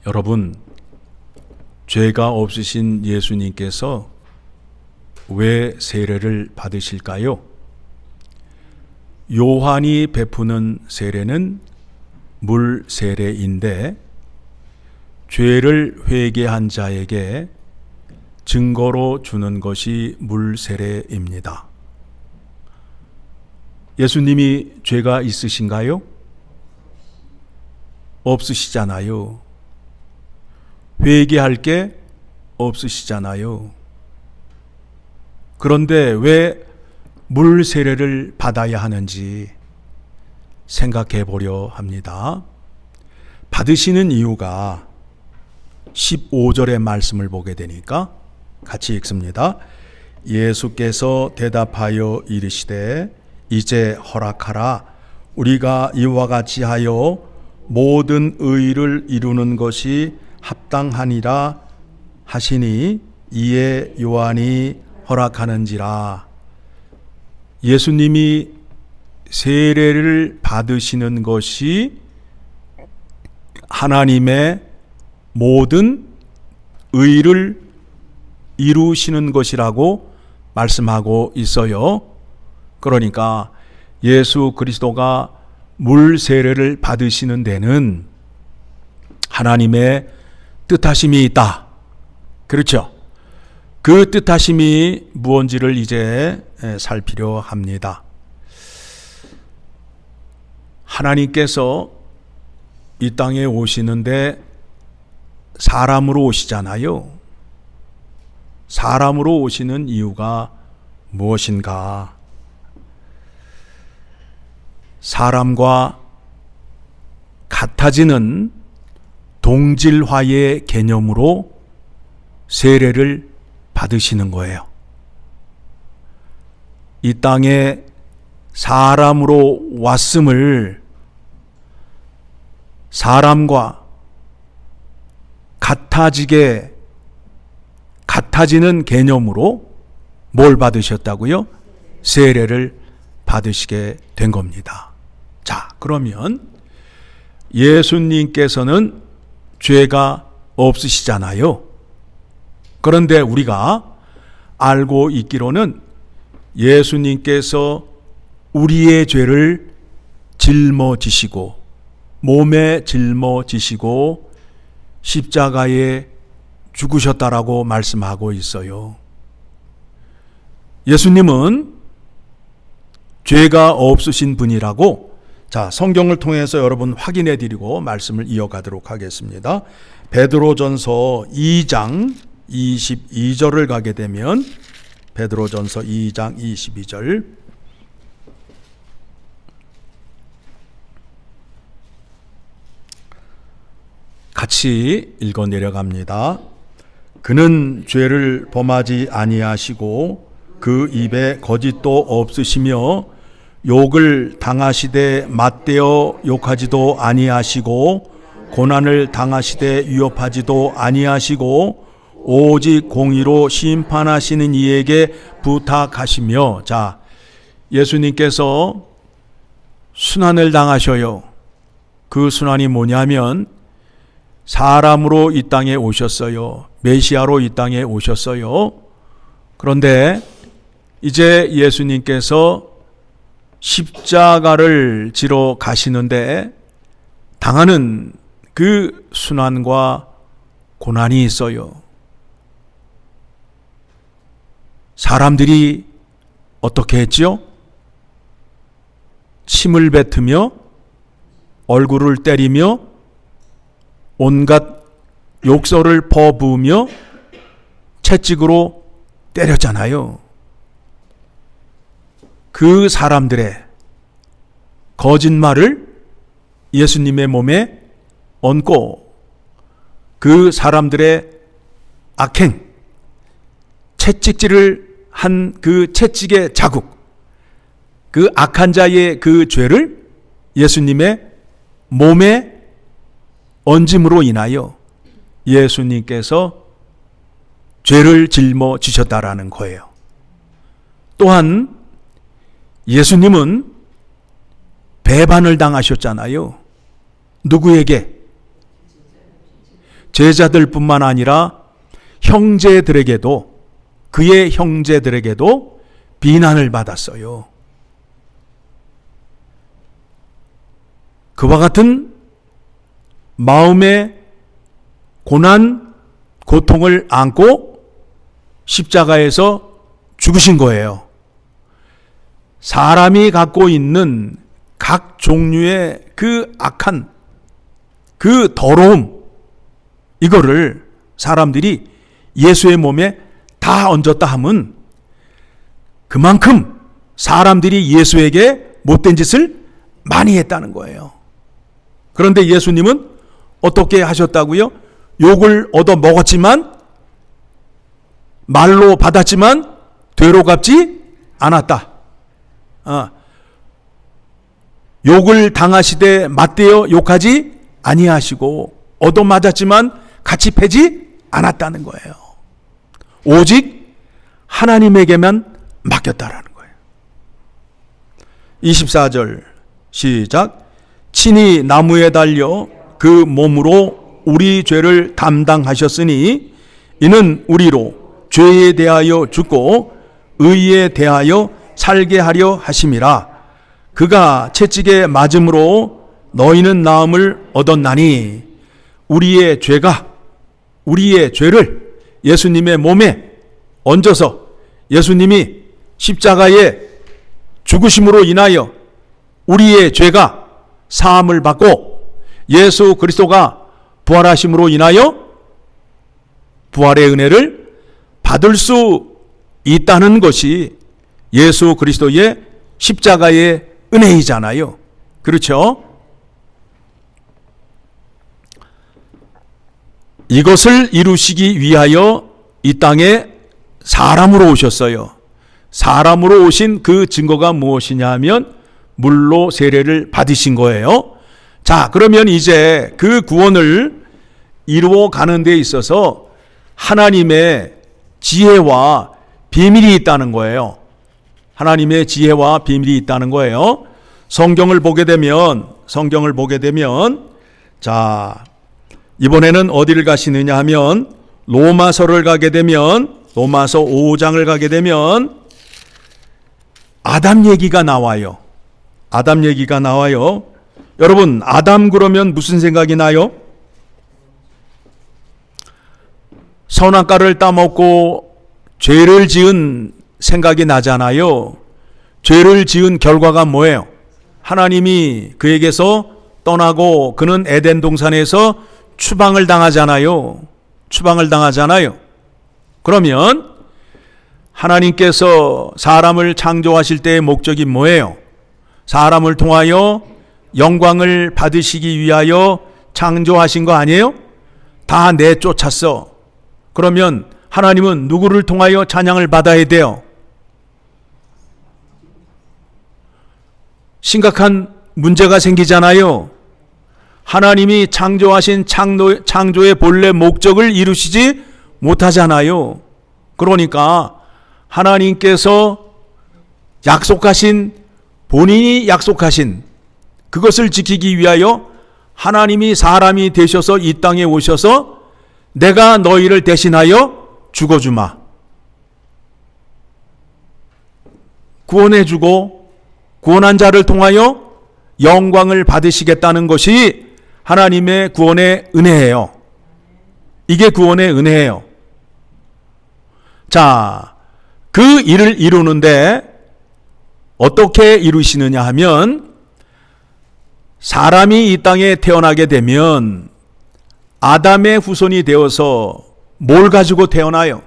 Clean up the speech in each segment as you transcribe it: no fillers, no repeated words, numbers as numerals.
여러분, 죄가 없으신 예수님께서 왜 세례를 받으실까요? 요한이 베푸는 세례는 물 세례인데 죄를 회개한 자에게 증거로 주는 것이 물 세례입니다. 예수님이 죄가 있으신가요? 없으시잖아요. 회개할 게 없으시잖아요. 그런데 왜 물 세례를 받아야 하는지 생각해 보려 합니다. 받으시는 이유가 15절의 말씀을 보게 되니까 같이 읽습니다. 예수께서 대답하여 이르시되 이제 허락하라. 우리가 이와 같이 하여 모든 의를 이루는 것이 합당하니라 하시니 이에 요한이 허락하는지라. 예수님이 세례를 받으시는 것이 하나님의 모든 의를 이루시는 것이라고 말씀하고 있어요. 그러니까 예수 그리스도가 물 세례를 받으시는 데는 하나님의 뜻하심이 있다. 그렇죠? 그 뜻하심이 무엇인지를 이제 살피려 합니다. 하나님께서 이 땅에 오시는데 사람으로 오시잖아요. 사람으로 오시는 이유가 무엇인가? 사람과 같아지는 동질화의 개념으로 세례를 받으시는 거예요. 이 땅에 사람으로 왔음을 사람과 같아지는 개념으로 뭘 받으셨다고요? 세례를 받으시게 된 겁니다. 자, 그러면 예수님께서는 죄가 없으시잖아요. 그런데 우리가 알고 있기로는 예수님께서 우리의 죄를 짊어지시고 몸에 짊어지시고 십자가에 죽으셨다라고 말씀하고 있어요. 예수님은 죄가 없으신 분이라고 자, 성경을 통해서 여러분 확인해 드리고 말씀을 이어가도록 하겠습니다. 베드로전서 2장 22절을 가게 되면 베드로전서 2장 22절 같이 읽어 내려갑니다. 그는 죄를 범하지 아니하시고 그 입에 거짓도 없으시며 욕을 당하시되 맞대어 욕하지도 아니하시고 고난을 당하시되 위협하지도 아니하시고 오직 공의로 심판하시는 이에게 부탁하시며 자, 예수님께서 순환을 당하셔요. 그 순환이 뭐냐면 사람으로 이 땅에 오셨어요. 메시아로 이 땅에 오셨어요. 그런데 이제 예수님께서 십자가를 지러 가시는데 당하는 그 순환과 고난이 있어요. 사람들이 어떻게 했죠? 침을 뱉으며 얼굴을 때리며 온갖 욕설을 퍼부으며 채찍으로 때렸잖아요. 그 사람들의 거짓말을 예수님의 몸에 얹고 그 사람들의 악행, 채찍질을 한 그 채찍의 자국, 그 악한 자의 그 죄를 예수님의 몸에 얹음으로 인하여 예수님께서 죄를 짊어지셨다라는 거예요. 또한 예수님은 배반을 당하셨잖아요. 누구에게? 제자들뿐만 아니라 형제들에게도, 그의 형제들에게도 비난을 받았어요. 그와 같은 마음의 고난, 고통을 안고 십자가에서 죽으신 거예요. 사람이 갖고 있는 각 종류의 그 악한, 그 더러움, 이거를 사람들이 예수의 몸에 다 얹었다 하면 그만큼 사람들이 예수에게 못된 짓을 많이 했다는 거예요. 그런데 예수님은 어떻게 하셨다고요? 욕을 얻어 먹었지만, 말로 받았지만 되로 갚지 않았다. 욕을 당하시되 맞대어 욕하지 아니하시고, 얻어 맞았지만 같이 패지 않았다는 거예요. 오직 하나님에게만 맡겼다라는 거예요. 24절 시작. 친히 나무에 달려 그 몸으로 우리 죄를 담당하셨으니 이는 우리로 죄에 대하여 죽고 의에 대하여 살게 하려 하심이라. 그가 채찍에 맞음으로 너희는 나음을 얻었나니 우리의 죄를 예수님의 몸에 얹어서 예수님이 십자가에 죽으심으로 인하여 우리의 죄가 사함을 받고 예수 그리스도가 부활하심으로 인하여 부활의 은혜를 받을 수 있다는 것이 예수 그리스도의 십자가의 은혜이잖아요. 그렇죠? 이것을 이루시기 위하여 이 땅에 사람으로 오셨어요. 사람으로 오신 그 증거가 무엇이냐 하면 물로 세례를 받으신 거예요. 자, 그러면 이제 그 구원을 이루어 가는 데 있어서 하나님의 지혜와 비밀이 있다는 거예요. 하나님의 지혜와 비밀이 있다는 거예요. 성경을 보게 되면 자, 이번에는 어디를 가시느냐 하면 로마서를 가게 되면, 로마서 5장을 가게 되면 아담 얘기가 나와요. 아담 얘기가 나와요. 여러분, 아담 그러면 무슨 생각이 나요? 선악과를 따먹고 죄를 지은 생각이 나잖아요. 죄를 지은 결과가 뭐예요? 하나님이 그에게서 떠나고 그는 에덴 동산에서 추방을 당하잖아요. 그러면 하나님께서 사람을 창조하실 때의 목적이 뭐예요? 사람을 통하여 영광을 받으시기 위하여 창조하신 거 아니에요? 다 내쫓았어. 그러면 하나님은 누구를 통하여 찬양을 받아야 돼요? 심각한 문제가 생기잖아요. 하나님이 창조하신 창조의 본래 목적을 이루시지 못하잖아요. 그러니까 하나님께서 본인이 약속하신 그것을 지키기 위하여 하나님이 사람이 되셔서 이 땅에 오셔서 내가 너희를 대신하여 죽어주마, 구원해주고 구원한 자를 통하여 영광을 받으시겠다는 것이 하나님의 구원의 은혜예요. 이게 구원의 은혜예요. 자, 그 일을 이루는데 어떻게 이루시느냐 하면, 사람이 이 땅에 태어나게 되면 아담의 후손이 되어서 뭘 가지고 태어나요?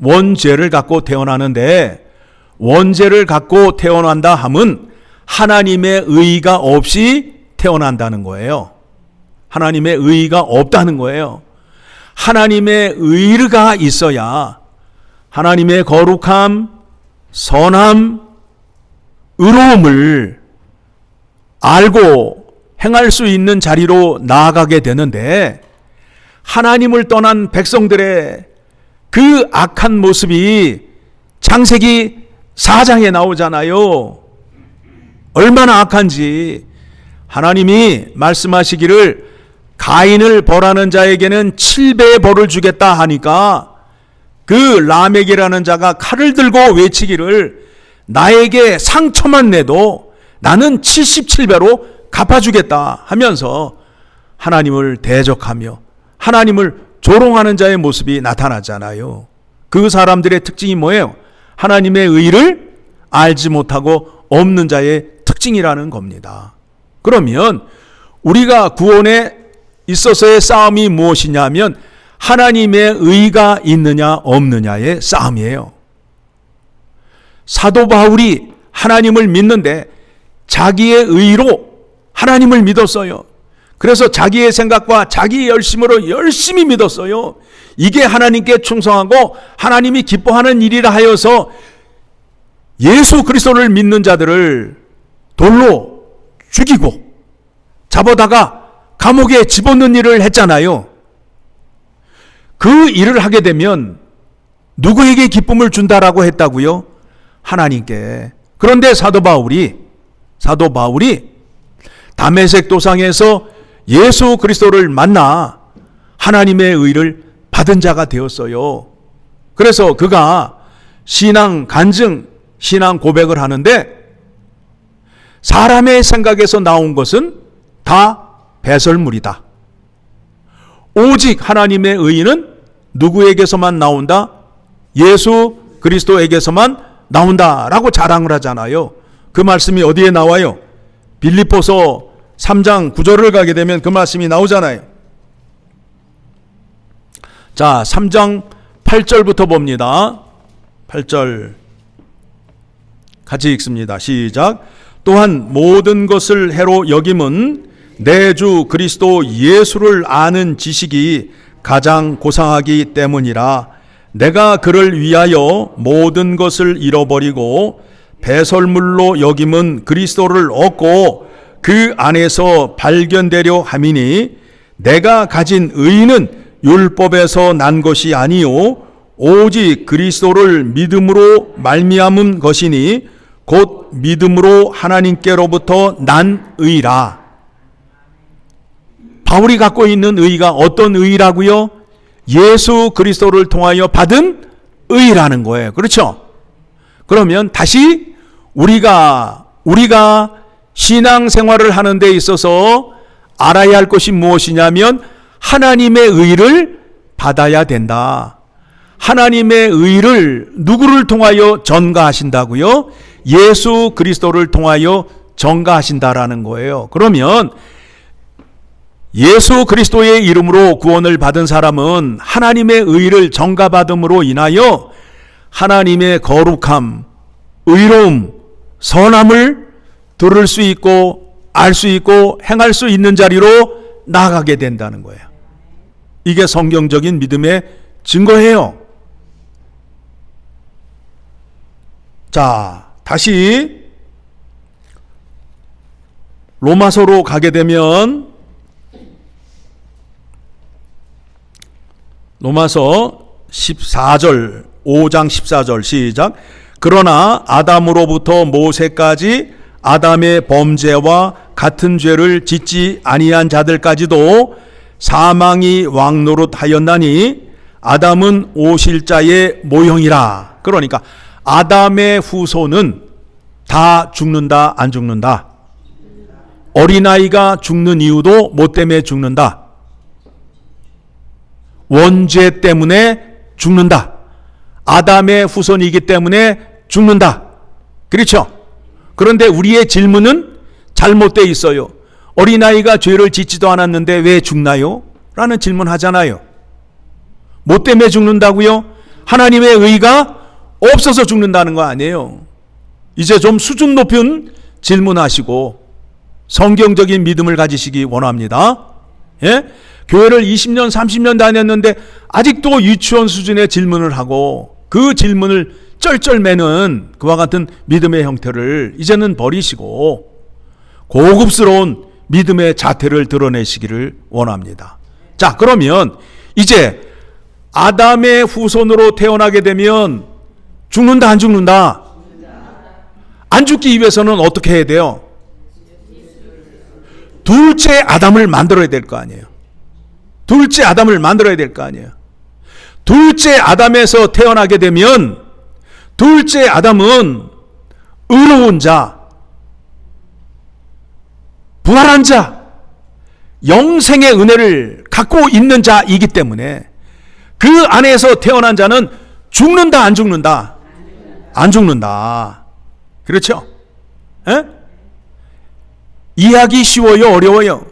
원죄를 갖고 태어나는데, 원죄를 갖고 태어난다 함은 하나님의 의의가 없이 태어난다는 거예요. 하나님의 의의가 없다는 거예요. 하나님의 의의가 있어야 하나님의 거룩함, 선함, 의로움을 알고 행할 수 있는 자리로 나아가게 되는데, 하나님을 떠난 백성들의 그 악한 모습이 창세기 4장에 나오잖아요. 얼마나 악한지 하나님이 말씀하시기를 가인을 벌하는 자에게는 7배의 벌을 주겠다 하니까 그 라멕이라는 자가 칼을 들고 외치기를 나에게 상처만 내도 나는 77배로 갚아주겠다 하면서 하나님을 대적하며 하나님을 조롱하는 자의 모습이 나타나잖아요. 그 사람들의 특징이 뭐예요? 하나님의 의를 알지 못하고 없는 자의 특징이라는 겁니다. 그러면 우리가 구원에 있어서의 싸움이 무엇이냐면 하나님의 의가 있느냐 없느냐의 싸움이에요. 사도 바울이 하나님을 믿는데 자기의 의로 하나님을 믿었어요. 그래서 자기의 생각과 자기의 열심으로 열심히 믿었어요. 이게 하나님께 충성하고 하나님이 기뻐하는 일이라 하여서 예수 그리스도를 믿는 자들을 돌로 죽이고 잡아다가 감옥에 집어넣는 일을 했잖아요. 그 일을 하게 되면 누구에게 기쁨을 준다라고 했다고요? 하나님께. 그런데 사도 바울이 다메섹 도상에서 예수 그리스도를 만나 하나님의 의를 받은 자가 되었어요. 그래서 그가 신앙 간증, 신앙 고백을 하는데 사람의 생각에서 나온 것은 다 배설물이다. 오직 하나님의 의는 누구에게서만 나온다? 예수 그리스도에게서만 나온다라고 자랑을 하잖아요. 그 말씀이 어디에 나와요? 빌립보서 3장 9절을 가게 되면 그 말씀이 나오잖아요. 자, 3장 8절부터 봅니다. 8절 같이 읽습니다. 시작. 또한 모든 것을 해로 여김은 내 주 그리스도 예수를 아는 지식이 가장 고상하기 때문이라. 내가 그를 위하여 모든 것을 잃어버리고 배설물로 여김은 그리스도를 얻고 그 안에서 발견되려 함이니 내가 가진 의는 율법에서 난 것이 아니요 오직 그리스도를 믿음으로 말미암은 것이니 곧 믿음으로 하나님께로부터 난 의라. 바울이 갖고 있는 의가 어떤 의라고요? 예수 그리스도를 통하여 받은 의라는 거예요. 그렇죠? 그러면 다시 우리가 신앙생활을 하는 데 있어서 알아야 할 것이 무엇이냐면 하나님의 의를 받아야 된다. 하나님의 의를 누구를 통하여 전가하신다고요? 예수 그리스도를 통하여 전가하신다라는 거예요. 그러면 예수 그리스도의 이름으로 구원을 받은 사람은 하나님의 의를 전가받음으로 인하여 하나님의 거룩함, 의로움, 선함을 들을 수 있고 알 수 있고 행할 수 있는 자리로 나아가게 된다는 거예요. 이게 성경적인 믿음의 증거예요. 자, 다시 로마서로 가게 되면 로마서 14절 5장 14절 시작. 그러나 아담으로부터 모세까지 아담의 범죄와 같은 죄를 짓지 아니한 자들까지도 사망이 왕노릇하였나니 아담은 오실자의 모형이라. 그러니까 아담의 후손은 다 죽는다 안 죽는다? 어린아이가 죽는 이유도 뭐 때문에 죽는다? 원죄 때문에 죽는다. 아담의 후손이기 때문에 죽는다. 그렇죠? 그런데 우리의 질문은 잘못되어 있어요. 어린아이가 죄를 짓지도 않았는데 왜 죽나요? 라는 질문 하잖아요. 뭐 때문에 죽는다고요? 하나님의 의가 없어서 죽는다는 거 아니에요. 이제 좀 수준 높은 질문하시고 성경적인 믿음을 가지시기 원합니다. 예? 교회를 20년, 30년 다녔는데 아직도 유치원 수준의 질문을 하고 그 질문을 쩔쩔매는 그와 같은 믿음의 형태를 이제는 버리시고 고급스러운 믿음의 자태를 드러내시기를 원합니다. 자, 그러면 이제 아담의 후손으로 태어나게 되면 죽는다 안 죽는다? 안 죽기 위해서는 어떻게 해야 돼요? 둘째 아담을 만들어야 될 거 아니에요. 둘째 아담을 만들어야 될 거 아니에요. 둘째 아담에서 태어나게 되면 둘째 아담은 의로운 자, 부활한 자, 영생의 은혜를 갖고 있는 자이기 때문에 그 안에서 태어난 자는 죽는다, 안 죽는다? 안 죽는다. 그렇죠? 에? 이해하기 쉬워요, 어려워요?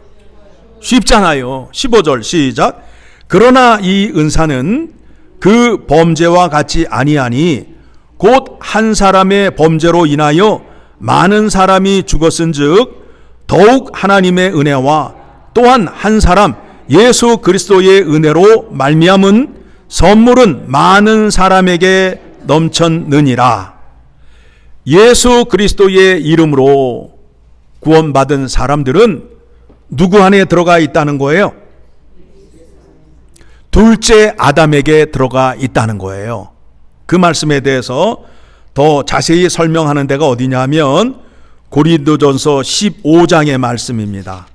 쉽잖아요. 15절 시작. 그러나 이 은사는 그 범죄와 같지 아니하니 곧 한 사람의 범죄로 인하여 많은 사람이 죽었은즉 더욱 하나님의 은혜와 또한 한 사람 예수 그리스도의 은혜로 말미암은 선물은 많은 사람에게 넘쳤느니라. 예수 그리스도의 이름으로 구원받은 사람들은 누구 안에 들어가 있다는 거예요? 둘째 아담에게 들어가 있다는 거예요. 그 말씀에 대해서 더 자세히 설명하는 데가 어디냐면 고린도전서 15장의 말씀입니다.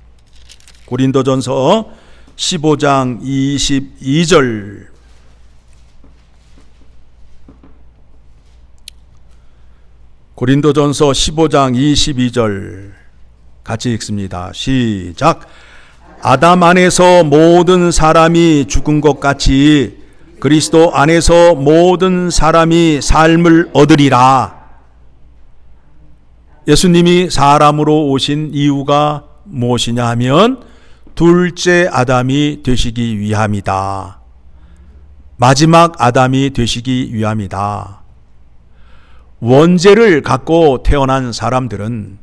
고린도전서 15장 22절. 고린도전서 15장 22절 같이 읽습니다. 시작. 아담 안에서 모든 사람이 죽은 것 같이 그리스도 안에서 모든 사람이 삶을 얻으리라. 예수님이 사람으로 오신 이유가 무엇이냐 하면 둘째 아담이 되시기 위함이다. 마지막 아담이 되시기 위함이다. 원죄를 갖고 태어난 사람들은,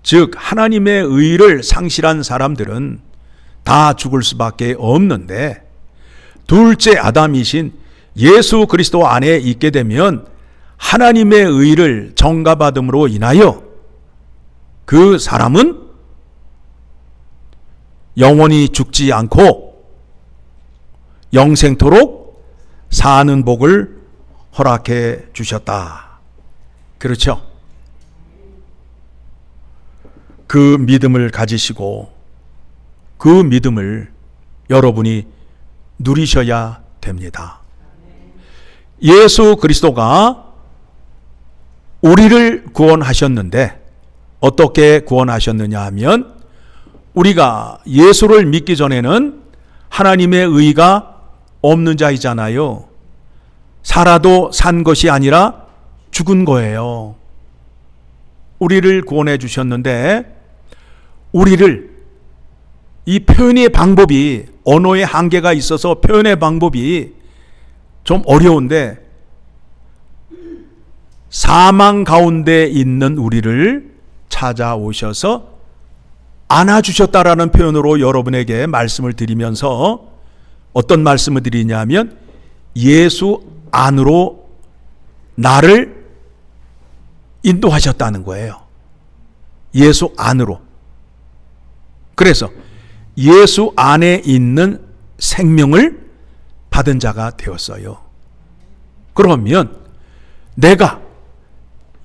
즉 하나님의 의를 상실한 사람들은 다 죽을 수밖에 없는데, 둘째 아담이신 예수 그리스도 안에 있게 되면 하나님의 의를 전가받음으로 인하여 그 사람은 영원히 죽지 않고 영생토록 사는 복을 허락해 주셨다. 그렇죠? 그 믿음을 가지시고 그 믿음을 여러분이 누리셔야 됩니다. 예수 그리스도가 우리를 구원하셨는데 어떻게 구원하셨느냐 하면, 우리가 예수를 믿기 전에는 하나님의 의가 없는 자이잖아요. 살아도 산 것이 아니라 죽은 거예요. 우리를 구원해 주셨는데, 우리를, 이 표현의 방법이, 언어의 한계가 있어서 표현의 방법이 좀 어려운데, 사망 가운데 있는 우리를 찾아오셔서 안아주셨다라는 표현으로 여러분에게 말씀을 드리면서 어떤 말씀을 드리냐면, 예수 안으로 나를 인도하셨다는 거예요. 예수 안으로. 그래서 예수 안에 있는 생명을 받은 자가 되었어요. 그러면 내가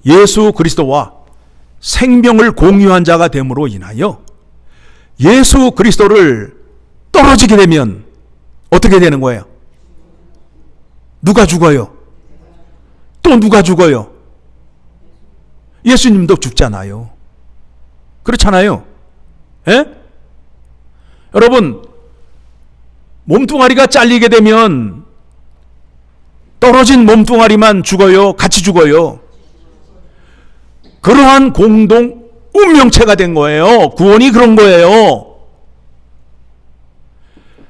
예수 그리스도와 생명을 공유한 자가 됨으로 인하여 예수 그리스도를 떨어지게 되면 어떻게 되는 거예요? 누가 죽어요? 또 누가 죽어요? 예수님도 죽잖아요. 그렇잖아요. 예? 여러분, 몸뚱아리가 잘리게 되면 떨어진 몸뚱아리만 죽어요? 같이 죽어요? 그러한 공동 운명체가 된 거예요. 구원이 그런 거예요.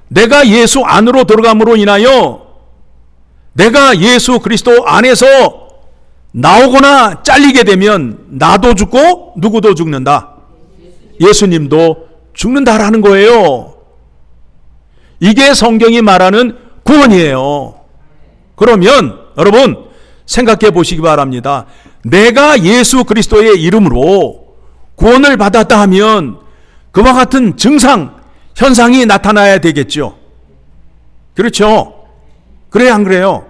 내가 예수 안으로 들어감으로 인하여 내가 예수 그리스도 안에서 나오거나 잘리게 되면 나도 죽고 누구도 죽는다. 예수님도 죽는다라는 거예요. 이게 성경이 말하는 구원이에요. 그러면 여러분 생각해 보시기 바랍니다. 내가 예수 그리스도의 이름으로 구원을 받았다 하면 그와 같은 증상, 현상이 나타나야 되겠죠. 그렇죠? 그래야 안 그래요?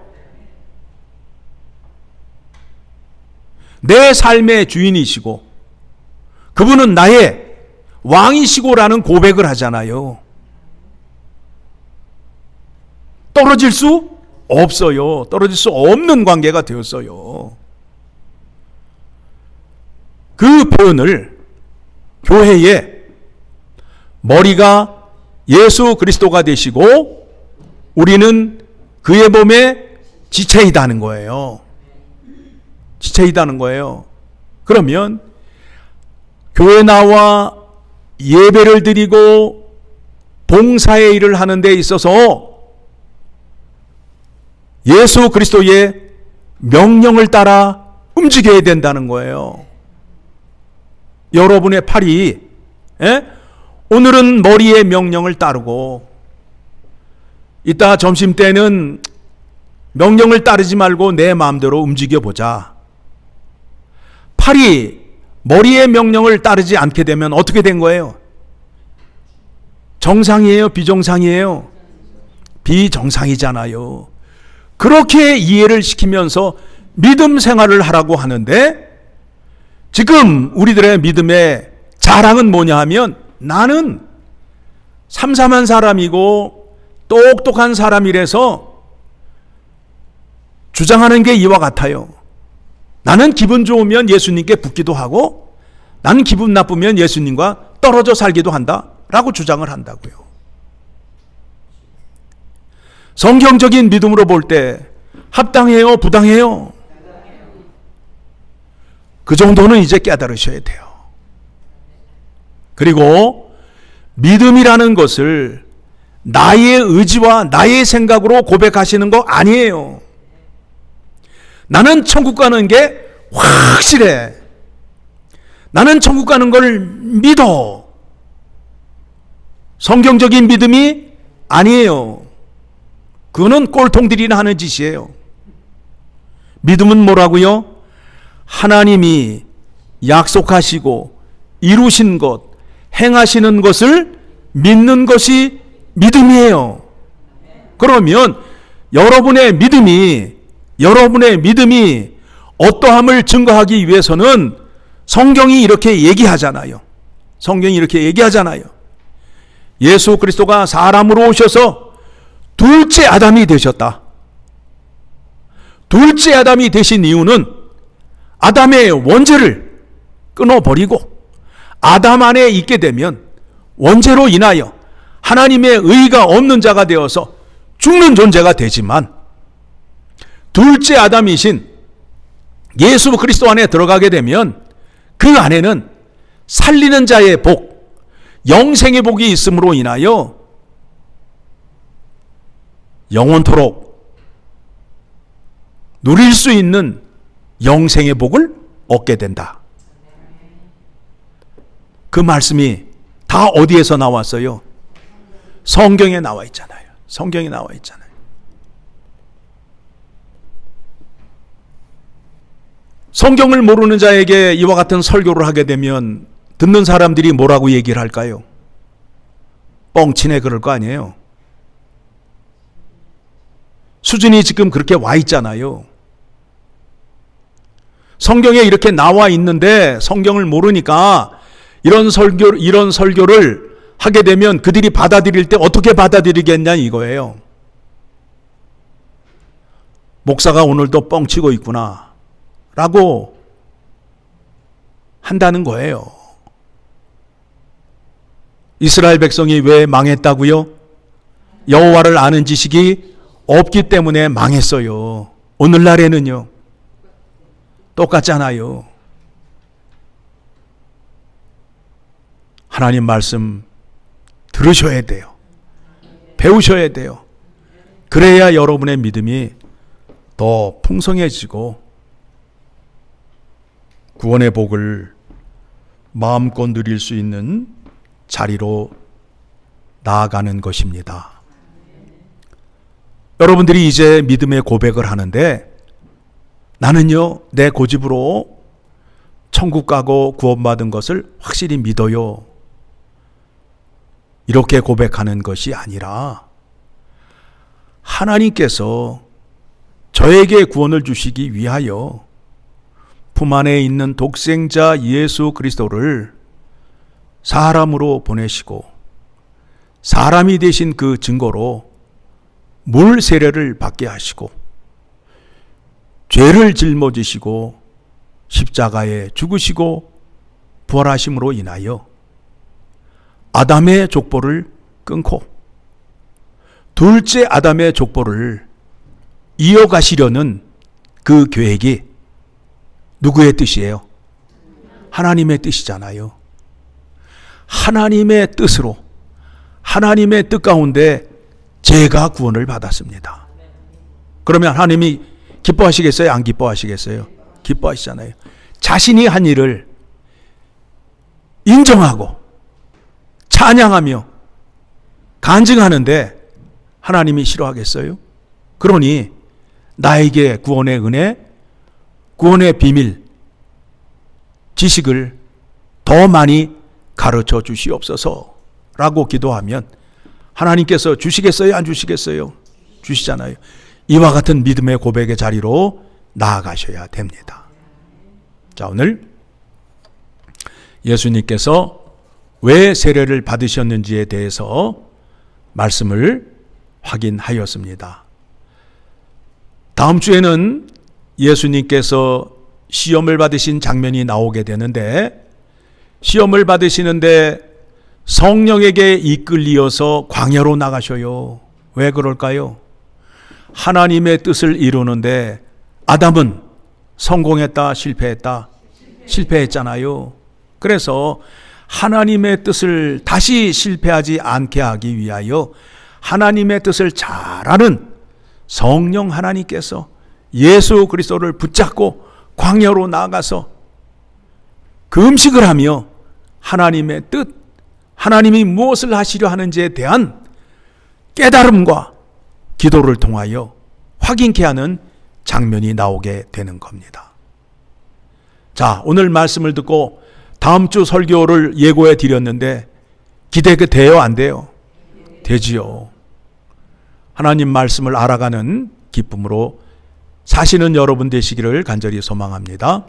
내 삶의 주인이시고 그분은 나의 왕이시고라는 고백을 하잖아요. 떨어질 수 없어요. 떨어질 수 없는 관계가 되었어요. 그 표현을 교회의 머리가 예수 그리스도가 되시고 우리는 그의 몸에 지체이다는 거예요. 지체이다는 거예요. 그러면 교회 나와 예배를 드리고 봉사의 일을 하는 데 있어서 예수 그리스도의 명령을 따라 움직여야 된다는 거예요. 여러분의 팔이 오늘은 머리의 명령을 따르고 이따 점심때는 명령을 따르지 말고 내 마음대로 움직여보자. 팔이 머리의 명령을 따르지 않게 되면 어떻게 된 거예요? 정상이에요? 비정상이에요? 비정상이잖아요. 그렇게 이해를 시키면서 믿음 생활을 하라고 하는데 지금 우리들의 믿음의 자랑은 뭐냐 하면 나는 삼삼한 사람이고 똑똑한 사람이라서 주장하는 게 이와 같아요. 나는 기분 좋으면 예수님께 붙기도 하고 나는 기분 나쁘면 예수님과 떨어져 살기도 한다 라고 주장을 한다고요. 성경적인 믿음으로 볼 때 합당해요? 부당해요? 그 정도는 이제 깨달으셔야 돼요. 그리고 믿음이라는 것을 나의 의지와 나의 생각으로 고백하시는 거 아니에요. 나는 천국 가는 게 확실해. 나는 천국 가는 걸 믿어. 성경적인 믿음이 아니에요. 그거는 꼴통들이나 하는 짓이에요. 믿음은 뭐라고요? 하나님이 약속하시고 이루신 것, 행하시는 것을 믿는 것이 믿음이에요. 그러면 여러분의 믿음이 어떠함을 증거하기 위해서는 성경이 이렇게 얘기하잖아요. 성경이 이렇게 얘기하잖아요. 예수 그리스도가 사람으로 오셔서 둘째 아담이 되셨다. 둘째 아담이 되신 이유는 아담의 원죄를 끊어버리고 아담 안에 있게 되면 원죄로 인하여 하나님의 의가 없는 자가 되어서 죽는 존재가 되지만 둘째 아담이신 예수 그리스도 안에 들어가게 되면 그 안에는 살리는 자의 복, 영생의 복이 있음으로 인하여 영원토록 누릴 수 있는 영생의 복을 얻게 된다. 그 말씀이 다 어디에서 나왔어요? 성경에 나와 있잖아요. 성경에 나와 있잖아요. 성경을 모르는 자에게 이와 같은 설교를 하게 되면 듣는 사람들이 뭐라고 얘기를 할까요? 뻥치네 그럴 거 아니에요. 수준이 지금 그렇게 와 있잖아요. 성경에 이렇게 나와 있는데 성경을 모르니까 이런 설교를 하게 되면 그들이 받아들일 때 어떻게 받아들이겠냐 이거예요. 목사가 오늘도 뻥치고 있구나 라고 한다는 거예요. 이스라엘 백성이 왜 망했다고요? 여호와를 아는 지식이 없기 때문에 망했어요. 오늘날에는요. 똑같잖아요. 하나님 말씀 들으셔야 돼요. 배우셔야 돼요. 그래야 여러분의 믿음이 더 풍성해지고 구원의 복을 마음껏 누릴 수 있는 자리로 나아가는 것입니다. 여러분들이 이제 믿음의 고백을 하는데 나는요 내 고집으로 천국 가고 구원받은 것을 확실히 믿어요. 이렇게 고백하는 것이 아니라 하나님께서 저에게 구원을 주시기 위하여 품 안에 있는 독생자 예수 그리스도를 사람으로 보내시고 사람이 되신 그 증거로 물 세례를 받게 하시고 죄를 짊어지시고 십자가에 죽으시고 부활하심으로 인하여 아담의 족보를 끊고 둘째 아담의 족보를 이어가시려는 그 계획이 누구의 뜻이에요? 하나님의 뜻이잖아요. 하나님의 뜻으로, 하나님의 뜻 가운데 제가 구원을 받았습니다. 그러면 하나님이 기뻐하시겠어요? 안 기뻐하시겠어요? 기뻐하시잖아요. 자신이 한 일을 인정하고 찬양하며 간증하는데 하나님이 싫어하겠어요? 그러니 나에게 구원의 은혜, 구원의 비밀, 지식을 더 많이 가르쳐 주시옵소서 라고 기도하면 하나님께서 주시겠어요? 안 주시겠어요? 주시잖아요. 이와 같은 믿음의 고백의 자리로 나아가셔야 됩니다. 자, 오늘 예수님께서 왜 세례를 받으셨는지에 대해서 말씀을 확인하였습니다. 다음 주에는 예수님께서 시험을 받으신 장면이 나오게 되는데, 시험을 받으시는데 성령에게 이끌리어서 광야로 나가셔요. 왜 그럴까요? 하나님의 뜻을 이루는데 아담은 성공했다, 실패했다? 실패했잖아요. 그래서 하나님의 뜻을 다시 실패하지 않게 하기 위하여 하나님의 뜻을 잘 아는 성령 하나님께서 예수 그리스도를 붙잡고 광야로 나아가서 금식을 하며 하나님의 뜻, 하나님이 무엇을 하시려 하는지에 대한 깨달음과 기도를 통하여 확인케 하는 장면이 나오게 되는 겁니다. 자, 오늘 말씀을 듣고 다음 주 설교를 예고해 드렸는데 기대가 돼요? 안 돼요? 되지요. 하나님 말씀을 알아가는 기쁨으로 사시는 여러분 되시기를 간절히 소망합니다.